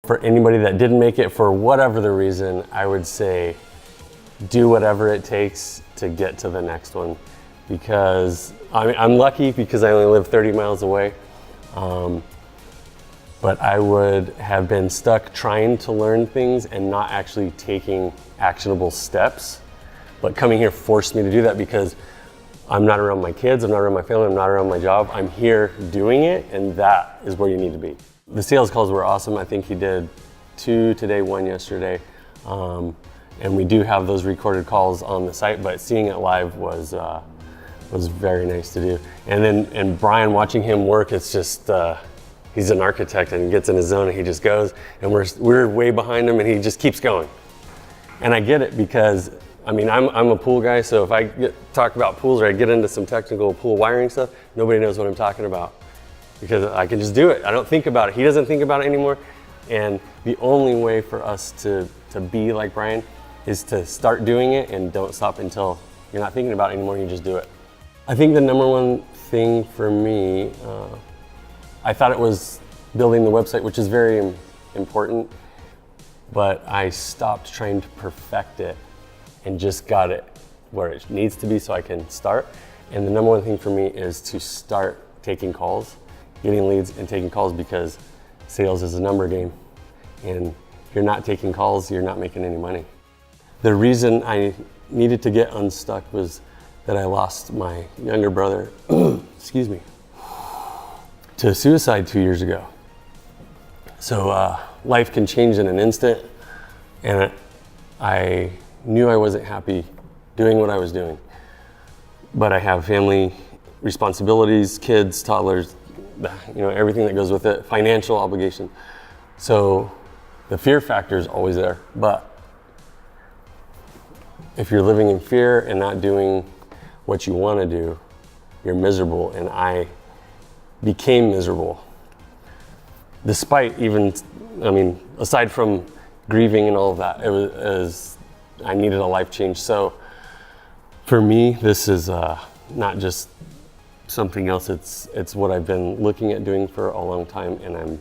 for anybody that didn't make it for whatever the reason, I would say do whatever it takes to get to the next one. Because I'm lucky because I only live 30 miles away. But I would have been stuck trying to learn things and not actually taking actionable steps. But coming here forced me to do that because I'm not around my kids, I'm not around my family, I'm not around my job. I'm here doing it, and that is where you need to be. The sales calls were awesome. I think he did 2 today, 1 yesterday. And we do have those recorded calls on the site, but seeing it live was very nice to do. And Bryan, watching him work, it's just, he's an architect and he gets in his zone and he just goes, and we're way behind him and he just keeps going. And I get it because, I'm a pool guy, so if I talk about pools or I get into some technical pool wiring stuff, nobody knows what I'm talking about because I can just do it. I don't think about it. He doesn't think about it anymore. And the only way for us to be like Bryan is to start doing it and don't stop until you're not thinking about it anymore, you just do it. I think the number one thing for me, I thought it was building the website, which is very important, but I stopped trying to perfect it and just got it where it needs to be so I can start. And the number one thing for me is to start taking calls, getting leads and taking calls, because sales is a number game. And if you're not taking calls, you're not making any money. The reason I needed to get unstuck was that I lost my younger brother, excuse me, to suicide 2 years ago. So life can change in an instant, and I knew I wasn't happy doing what I was doing. But I have family responsibilities, kids, toddlers, everything that goes with it, financial obligation. So the fear factor is always there. But if you're living in fear and not doing what you want to do, you're miserable. And I became miserable. Despite aside from grieving and all of that, I needed a life change. So for me, this is not just something else. It's what I've been looking at doing for a long time, and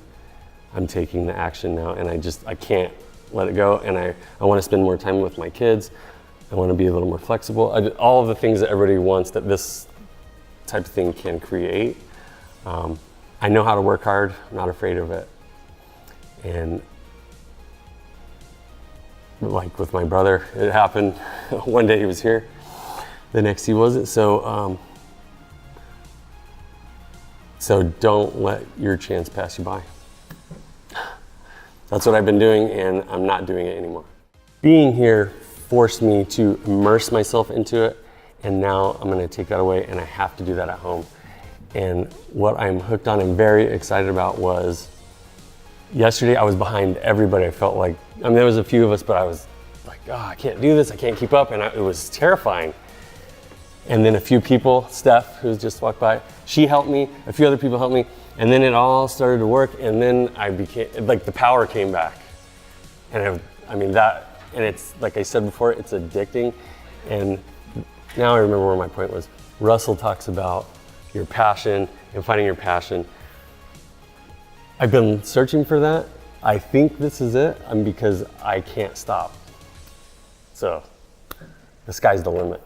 I'm taking the action now, and I can't let it go. And I want to spend more time with my kids. I want to be a little more flexible. All of the things that everybody wants that this type of thing can create. I know how to work hard. I'm not afraid of it. And like with my brother, it happened. One day he was here, the next he wasn't. So don't let your chance pass you by. That's what I've been doing, and I'm not doing it anymore. Being here forced me to immerse myself into it, and now I'm gonna take that away, and I have to do that at home. And what I'm hooked on and very excited about was, yesterday I was behind everybody. I felt like, there was a few of us, but I was like, I can't do this, I can't keep up, and it was terrifying. And then a few people, Steph, who just walked by, she helped me, a few other people helped me, and then it all started to work, and then I became, the power came back. And and it's, like I said before, it's addicting. And now I remember where my point was. Russell talks about your passion and finding your passion. I've been searching for that. I think this is it, because I can't stop. So the sky's the limit.